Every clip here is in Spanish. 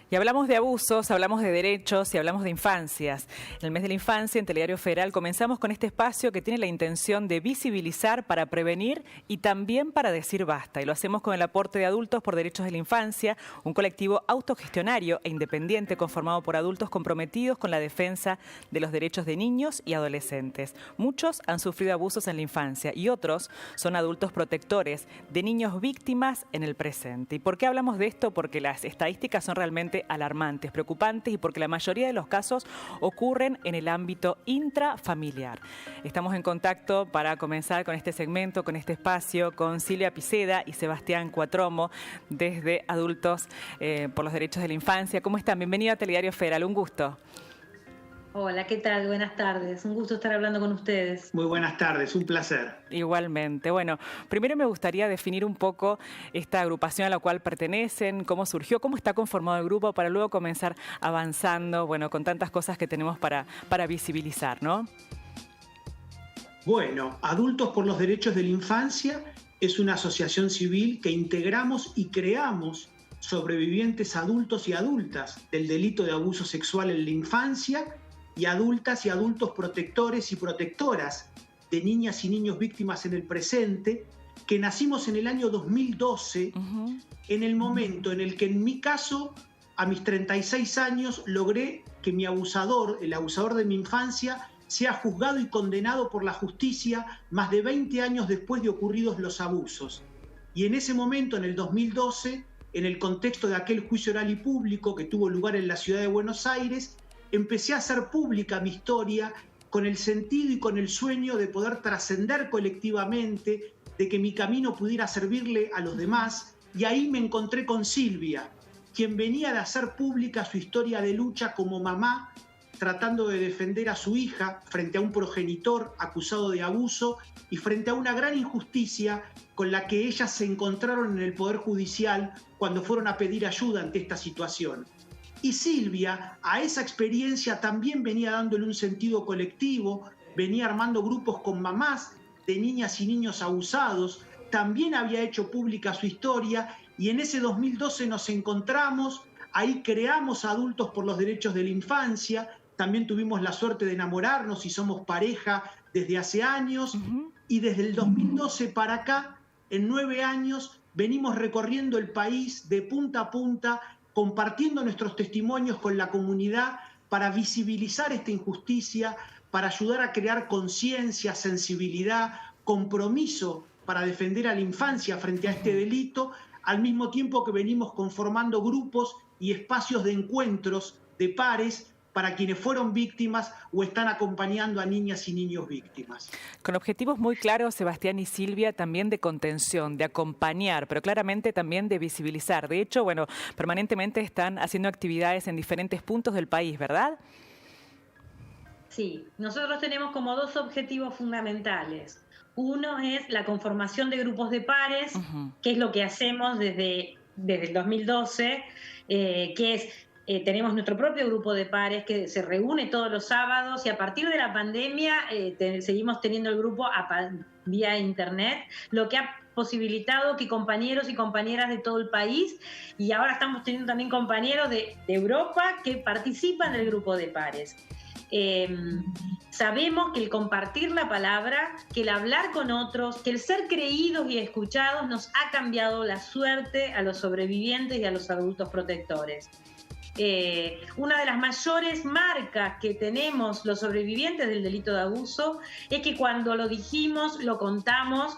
Y hablamos de abusos, hablamos de derechos y hablamos de infancias. En el mes de la infancia, en Telediario Federal, comenzamos con este espacio que tiene la intención de visibilizar para prevenir y también para decir basta. Y lo hacemos con el aporte de Adultos por Derechos de la Infancia, un colectivo autogestionario e independiente conformado por adultos comprometidos con la defensa de los derechos de niños y adolescentes. Muchos han sufrido abusos en la infancia y otros son adultos protectores de niños víctimas en el presente. ¿Y por qué hablamos de esto? Porque las estadísticas son realmente alarmantes, preocupantes y porque la mayoría de los casos ocurren en el ámbito intrafamiliar. Estamos en contacto para comenzar con este segmento, con este espacio, con Silvia Piceda y Sebastián Cuatromo desde Adultos por los Derechos de la Infancia. ¿Cómo están? Bienvenido a Telediario Federal, un gusto. Hola, ¿qué tal? Buenas tardes. Un gusto estar hablando con ustedes. Muy buenas tardes, un placer. Igualmente. Bueno, primero me gustaría definir un poco esta agrupación a la cual pertenecen, cómo surgió, cómo está conformado el grupo, para luego comenzar avanzando, bueno, con tantas cosas que tenemos para visibilizar, ¿no? Bueno, Adultos por los Derechos de la Infancia es una asociación civil que integramos y creamos sobrevivientes adultos y adultas del delito de abuso sexual en la infancia y adultas y adultos protectores y protectoras de niñas y niños víctimas en el presente, que nacimos en el año 2012, en el momento en el que en mi caso, a mis 36 años, logré que mi abusador, el abusador de mi infancia, sea juzgado y condenado por la justicia más de 20 años después de ocurridos los abusos. Y en ese momento, en el 2012, en el contexto de aquel juicio oral y público que tuvo lugar en la ciudad de Buenos Aires, empecé a hacer pública mi historia con el sentido y con el sueño de poder trascender colectivamente, de que mi camino pudiera servirle a los demás, y ahí me encontré con Silvia, quien venía de hacer pública su historia de lucha como mamá, tratando de defender a su hija frente a un progenitor acusado de abuso y frente a una gran injusticia con la que ellas se encontraron en el Poder Judicial cuando fueron a pedir ayuda ante esta situación. Y Silvia, a esa experiencia también venía dándole un sentido colectivo, venía armando grupos con mamás de niñas y niños abusados, también había hecho pública su historia y en ese 2012 nos encontramos, ahí creamos Adultos por los Derechos de la Infancia, también tuvimos la suerte de enamorarnos y somos pareja desde hace años y desde el 2012 para acá, en 9 años, venimos recorriendo el país de punta a punta, compartiendo nuestros testimonios con la comunidad para visibilizar esta injusticia, para ayudar a crear conciencia, sensibilidad, compromiso para defender a la infancia frente a este delito, al mismo tiempo que venimos conformando grupos y espacios de encuentros de pares para quienes fueron víctimas o están acompañando a niñas y niños víctimas. Con objetivos muy claros, Sebastián y Silvia, también de contención, de acompañar, pero claramente también de visibilizar. De hecho, bueno, permanentemente están haciendo actividades en diferentes puntos del país, ¿verdad? Sí, nosotros tenemos como 2 objetivos fundamentales. Uno es la conformación de grupos de pares, que es lo que hacemos desde el 2012, que es... tenemos nuestro propio grupo de pares que se reúne todos los sábados y a partir de la pandemia seguimos teniendo el grupo vía internet, lo que ha posibilitado que compañeros y compañeras de todo el país, y ahora estamos teniendo también compañeros de Europa que participan del grupo de pares. Sabemos que el compartir la palabra, que el hablar con otros, que el ser creídos y escuchados nos ha cambiado la suerte a los sobrevivientes y a los adultos protectores. Una de las mayores marcas que tenemos los sobrevivientes del delito de abuso es que cuando lo dijimos, lo contamos,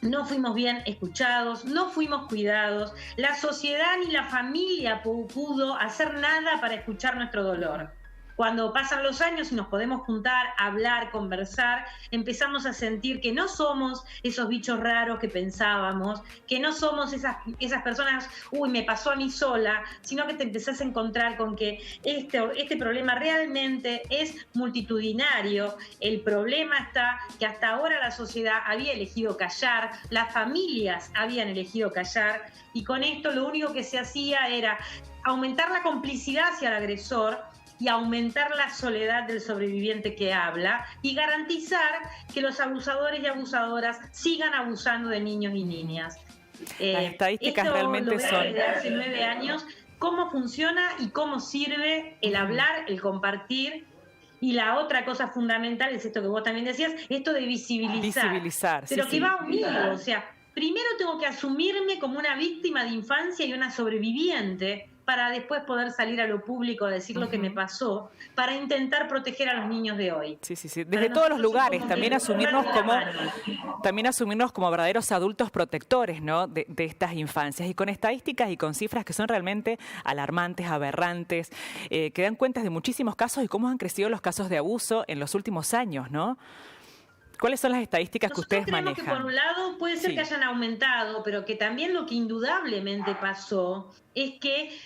no fuimos bien escuchados, no fuimos cuidados, la sociedad ni la familia pudo hacer nada para escuchar nuestro dolor. Cuando pasan los años y nos podemos juntar, hablar, conversar, empezamos a sentir que no somos esos bichos raros que pensábamos, que no somos esas personas, uy, me pasó a mí sola, sino que te empezás a encontrar con que este problema realmente es multitudinario. El problema está que hasta ahora la sociedad había elegido callar, las familias habían elegido callar, y con esto lo único que se hacía era aumentar la complicidad hacia el agresor y aumentar la soledad del sobreviviente que habla y garantizar que los abusadores y abusadoras sigan abusando de niños y niñas. Las estadísticas realmente son... Desde hace 9 años cómo funciona y cómo sirve el hablar, el compartir. Y la otra cosa fundamental es esto que vos también decías, esto de visibilizar. Pero que va unido, o sea, primero tengo que asumirme como una víctima de infancia y una sobreviviente para después poder salir a lo público a decir lo que me pasó, para intentar proteger a los niños de hoy. Sí. Desde todos los lugares, también asumirnos como verdaderos adultos protectores, ¿no? de estas infancias, y con estadísticas y con cifras que son realmente alarmantes, aberrantes, que dan cuenta de muchísimos casos y cómo han crecido los casos de abuso en los últimos años, ¿no? ¿Cuáles son las estadísticas que ustedes manejan? Que por un lado puede ser que hayan aumentado, pero que también lo que indudablemente pasó es que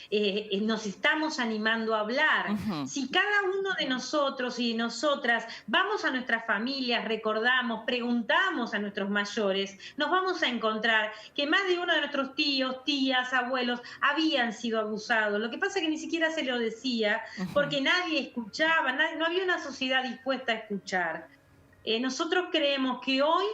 nos estamos animando a hablar. Si cada uno de nosotros y de nosotras vamos a nuestras familias, recordamos, preguntamos a nuestros mayores, nos vamos a encontrar que más de uno de nuestros tíos, tías, abuelos habían sido abusados. Lo que pasa es que ni siquiera se lo decía porque nadie escuchaba, no había una sociedad dispuesta a escuchar. Nosotros creemos que hoy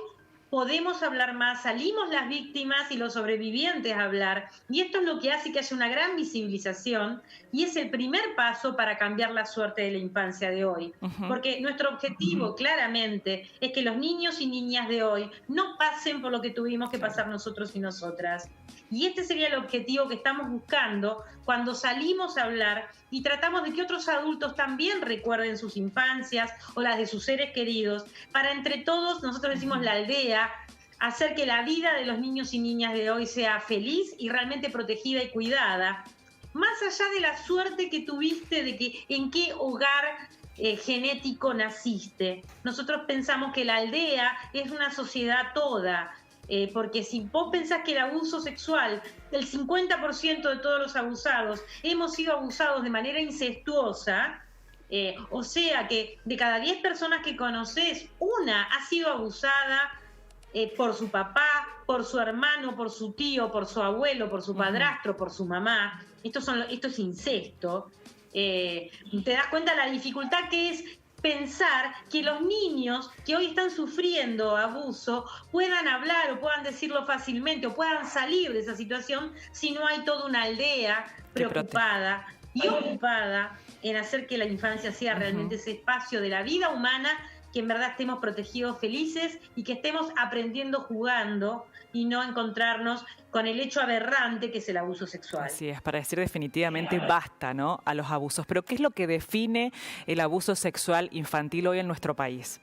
podemos hablar más, salimos las víctimas y los sobrevivientes a hablar, y esto es lo que hace que haya una gran visibilización y es el primer paso para cambiar la suerte de la infancia de hoy. Porque nuestro objetivo claramente es que los niños y niñas de hoy no pasen por lo que tuvimos que pasar nosotros y nosotras. Y este sería el objetivo que estamos buscando cuando salimos a hablar y tratamos de que otros adultos también recuerden sus infancias o las de sus seres queridos, para entre todos, nosotros decimos la aldea, hacer que la vida de los niños y niñas de hoy sea feliz y realmente protegida y cuidada. Más allá de la suerte que tuviste de que en qué hogar genético naciste, nosotros pensamos que la aldea es una sociedad toda. Porque si vos pensás que el abuso sexual, el 50% de todos los abusados hemos sido abusados de manera incestuosa, o sea que de cada 10 personas que conocés, una ha sido abusada por su papá, por su hermano, por su tío, por su abuelo, por su padrastro, por su mamá. Esto es incesto. Te das cuenta de la dificultad que es pensar que los niños que hoy están sufriendo abuso puedan hablar o puedan decirlo fácilmente o puedan salir de esa situación si no hay toda una aldea preocupada y ocupada en hacer que la infancia sea realmente ese espacio de la vida humana, que en verdad estemos protegidos, felices y que estemos aprendiendo jugando y no encontrarnos con el hecho aberrante que es el abuso sexual. Así es, para decir definitivamente basta, ¿no?, a los abusos. Pero ¿qué es lo que define el abuso sexual infantil hoy en nuestro país?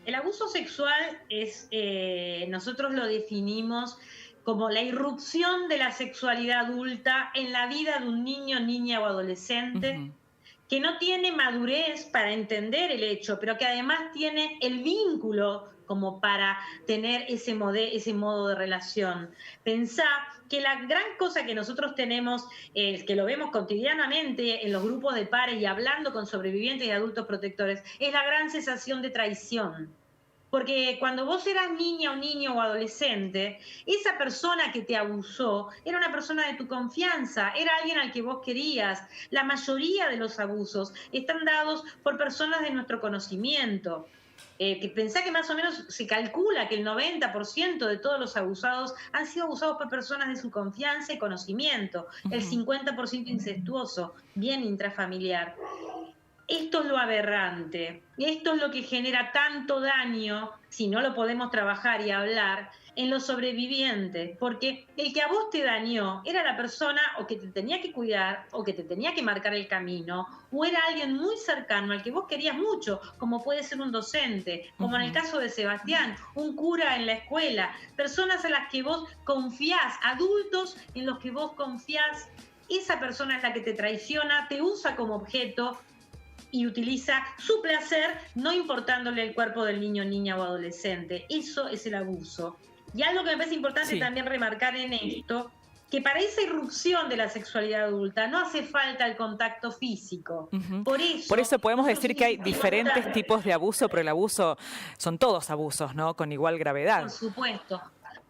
El abuso sexual es, nosotros lo definimos como la irrupción de la sexualidad adulta en la vida de un niño, niña o adolescente, que no tiene madurez para entender el hecho, pero que además tiene el vínculo como para tener ese modo de relación. Pensá que la gran cosa que nosotros tenemos, que lo vemos cotidianamente en los grupos de pares y hablando con sobrevivientes y adultos protectores, es la gran sensación de traición. Porque cuando vos eras niña o niño o adolescente, esa persona que te abusó era una persona de tu confianza, era alguien al que vos querías. La mayoría de los abusos están dados por personas de nuestro conocimiento. Que pensá que más o menos se calcula que el 90% de todos los abusados han sido abusados por personas de su confianza y conocimiento. El 50% incestuoso, bien intrafamiliar. Esto es lo aberrante, esto es lo que genera tanto daño, si no lo podemos trabajar y hablar, en los sobrevivientes, porque el que a vos te dañó era la persona o que te tenía que cuidar o que te tenía que marcar el camino, o era alguien muy cercano al que vos querías mucho, como puede ser un docente, como en el caso de Sebastián, un cura en la escuela, personas a las que vos confiás, adultos en los que vos confiás. Esa persona es la que te traiciona, te usa como objeto y utiliza su placer, no importándole el cuerpo del niño, niña o adolescente. Eso es el abuso. Y algo que me parece importante también remarcar en esto, que para esa irrupción de la sexualidad adulta no hace falta el contacto físico. Por eso podemos decir que hay diferentes tipos de abuso, pero el abuso son todos abusos, ¿no?, con igual gravedad. Por supuesto.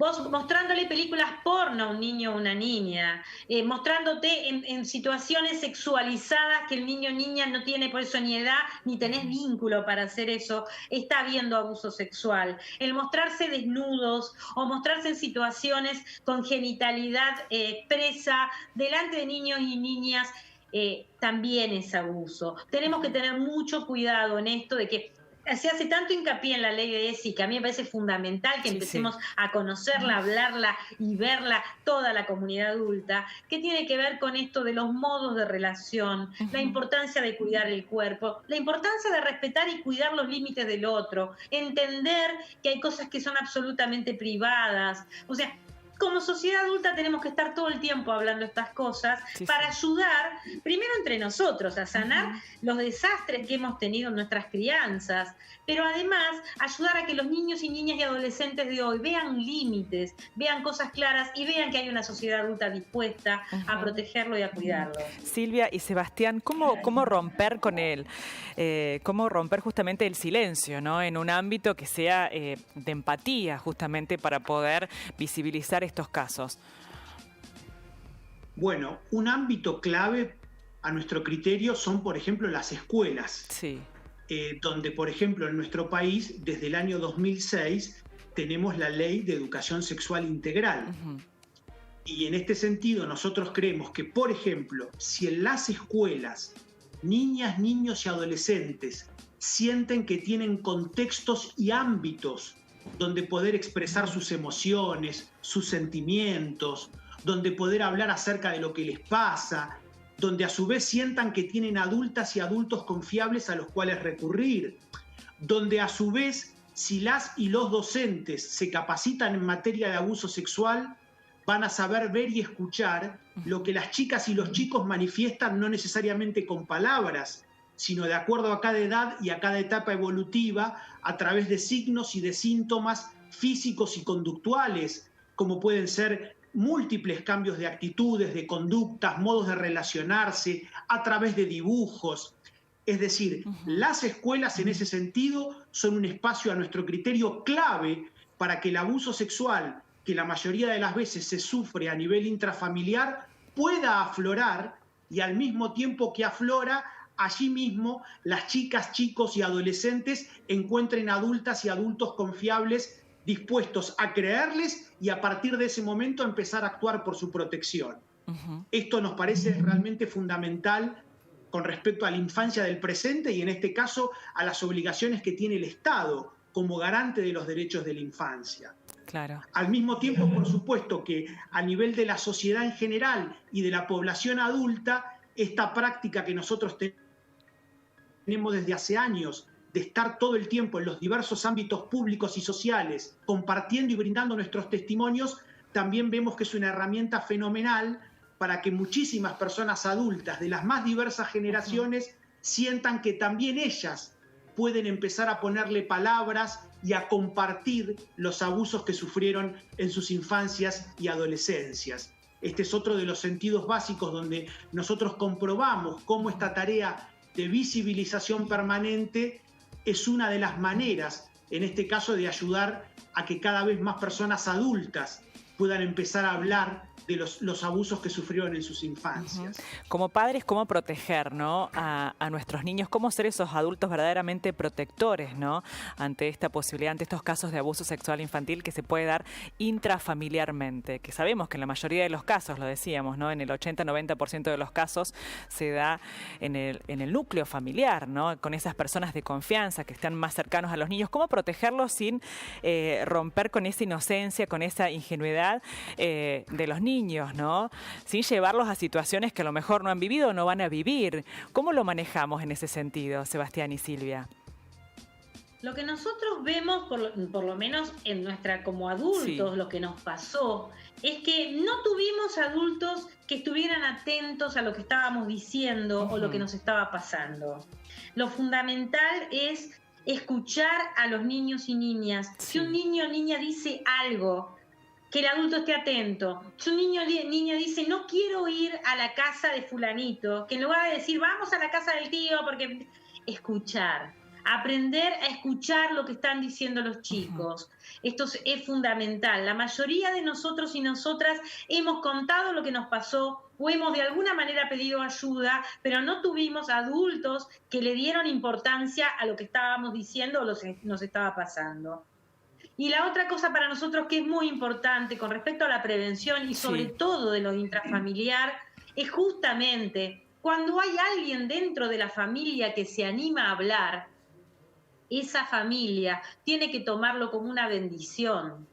vos mostrándole películas porno a un niño o una niña, mostrándote en situaciones sexualizadas que el niño o niña no tiene por eso ni edad ni tenés vínculo para hacer eso, está habiendo abuso sexual. El mostrarse desnudos o mostrarse en situaciones con genitalidad expresa delante de niños y niñas también es abuso. Tenemos que tener mucho cuidado en esto de que se hace tanto hincapié en la ley de ESI que a mí me parece fundamental que empecemos a conocerla, a hablarla y verla toda la comunidad adulta, que tiene que ver con esto de los modos de relación, la importancia de cuidar el cuerpo, la importancia de respetar y cuidar los límites del otro, entender que hay cosas que son absolutamente privadas, o sea, como sociedad adulta tenemos que estar todo el tiempo hablando estas cosas para ayudar, primero entre nosotros, a sanar los desastres que hemos tenido en nuestras crianzas, pero además ayudar a que los niños y niñas y adolescentes de hoy vean límites, vean cosas claras y vean que hay una sociedad adulta dispuesta a protegerlo y a cuidarlo. Silvia y Sebastián, ¿cómo romper con cómo romper justamente el silencio, ¿no? En un ámbito que sea de empatía, justamente para poder visibilizar estos casos? Bueno, un ámbito clave a nuestro criterio son, por ejemplo, las escuelas. Sí. Donde, por ejemplo, en nuestro país, desde el año 2006, tenemos la Ley de Educación Sexual Integral. Y en este sentido, nosotros creemos que, por ejemplo, si en las escuelas, niñas, niños y adolescentes sienten que tienen contextos y ámbitos donde poder expresar sus emociones, sus sentimientos, donde poder hablar acerca de lo que les pasa, donde a su vez sientan que tienen adultas y adultos confiables a los cuales recurrir, donde a su vez, si las y los docentes se capacitan en materia de abuso sexual, van a saber ver y escuchar lo que las chicas y los chicos manifiestan, no necesariamente con palabras, sino de acuerdo a cada edad y a cada etapa evolutiva, a través de signos y de síntomas físicos y conductuales, como pueden ser múltiples cambios de actitudes, de conductas, modos de relacionarse, a través de dibujos. Es decir, las escuelas en ese sentido son un espacio a nuestro criterio clave para que el abuso sexual, que la mayoría de las veces se sufre a nivel intrafamiliar, pueda aflorar y al mismo tiempo que aflora, allí mismo las chicas, chicos y adolescentes encuentren adultas y adultos confiables dispuestos a creerles y a partir de ese momento empezar a actuar por su protección. Esto nos parece realmente fundamental con respecto a la infancia del presente y en este caso a las obligaciones que tiene el Estado como garante de los derechos de la infancia. Claro. Al mismo tiempo, por supuesto, que a nivel de la sociedad en general y de la población adulta, esta práctica que nosotros tenemos desde hace años de estar todo el tiempo en los diversos ámbitos públicos y sociales, compartiendo y brindando nuestros testimonios, también vemos que es una herramienta fenomenal para que muchísimas personas adultas de las más diversas generaciones sientan que también ellas pueden empezar a ponerle palabras y a compartir los abusos que sufrieron en sus infancias y adolescencias. Este es otro de los sentidos básicos donde nosotros comprobamos cómo esta tarea de visibilización permanente es una de las maneras, en este caso, de ayudar a que cada vez más personas adultas puedan empezar a hablar de los abusos que sufrieron en sus infancias. Como padres, ¿cómo proteger, ¿no? a nuestros niños? ¿Cómo ser esos adultos verdaderamente protectores, ¿no? Ante esta posibilidad, ante estos casos de abuso sexual infantil que se puede dar intrafamiliarmente? Que sabemos que en la mayoría de los casos, lo decíamos, ¿no? En el 80-90% de los casos se da en el núcleo familiar, ¿no? Con esas personas de confianza que están más cercanos a los niños. ¿Cómo protegerlos sin romper con esa inocencia, con esa ingenuidad de los niños, ¿no? Sin llevarlos a situaciones que a lo mejor no han vivido o no van a vivir. ¿Cómo lo manejamos en ese sentido, Sebastián y Silvia? Lo que nosotros vemos, por lo menos en nuestra como adultos, lo que nos pasó, es que no tuvimos adultos que estuvieran atentos a lo que estábamos diciendo o lo que nos estaba pasando. Lo fundamental es escuchar a los niños y niñas. Si un niño o niña dice algo, que el adulto esté atento. Si un niño o niña dice, no quiero ir a la casa de fulanito, que en lugar de decir, vamos a la casa del tío, porque escuchar. aprender a escuchar lo que están diciendo los chicos. Esto es fundamental. La mayoría de nosotros y nosotras hemos contado lo que nos pasó o hemos de alguna manera pedido ayuda, pero no tuvimos adultos que le dieron importancia a lo que estábamos diciendo o nos estaba pasando. Y la otra cosa para nosotros que es muy importante con respecto a la prevención y sobre todo de lo intrafamiliar, es justamente cuando hay alguien dentro de la familia que se anima a hablar, esa familia tiene que tomarlo como una bendición,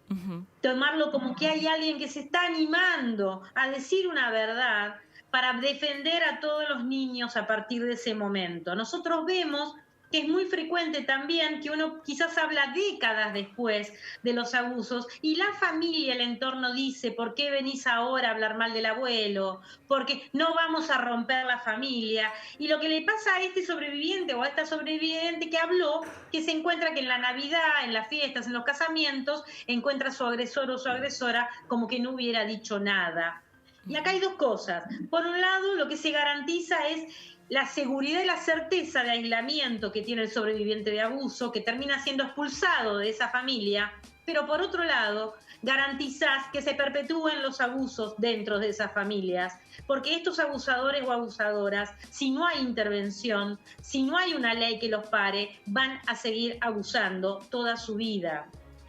tomarlo como que hay alguien que se está animando a decir una verdad para defender a todos los niños a partir de ese momento. Nosotros vemos que es muy frecuente también que uno quizás habla décadas después de los abusos y la familia, el entorno dice, ¿por qué venís ahora a hablar mal del abuelo? Porque no vamos a romper la familia. Y lo que le pasa a este sobreviviente o a esta sobreviviente que habló, que se encuentra que en la Navidad, en las fiestas, en los casamientos, encuentra a su agresor o su agresora como que no hubiera dicho nada. Y acá hay dos cosas. Por un lado, lo que se garantiza es la seguridad y la certeza de aislamiento que tiene el sobreviviente de abuso, que termina siendo expulsado de esa familia, pero por otro lado, garantizás que se perpetúen los abusos dentro de esas familias, porque estos abusadores o abusadoras, si no hay intervención, si no hay una ley que los pare, van a seguir abusando toda su vida.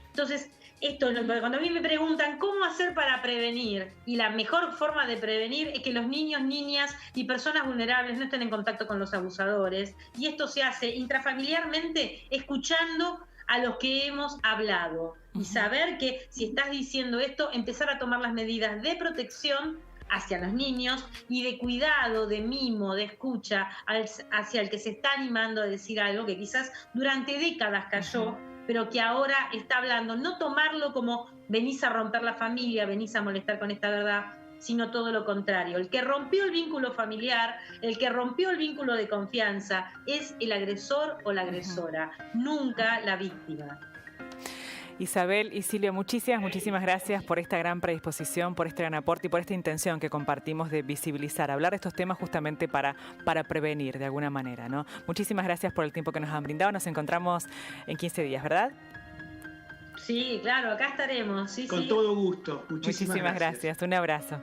Entonces, cuando a mí me preguntan cómo hacer para prevenir, y la mejor forma de prevenir es que los niños, niñas y personas vulnerables no estén en contacto con los abusadores, y esto se hace intrafamiliarmente escuchando a los que hemos hablado y saber que si estás diciendo esto, empezar a tomar las medidas de protección hacia los niños y de cuidado, de mimo, de escucha hacia el que se está animando a decir algo que quizás durante décadas cayó, pero que ahora está hablando. No tomarlo como venís a romper la familia, venís a molestar con esta verdad, sino todo lo contrario. El que rompió el vínculo familiar, el que rompió el vínculo de confianza, es el agresor o la agresora, nunca la víctima. Isabel y Silvia, muchísimas gracias por esta gran predisposición, por este gran aporte y por esta intención que compartimos de visibilizar, hablar de estos temas justamente para prevenir de alguna manera, ¿no? Muchísimas gracias por el tiempo que nos han brindado. Nos encontramos en 15 días, ¿verdad? Sí, claro, acá estaremos. Sí, Con todo gusto. Muchísimas gracias. Un abrazo.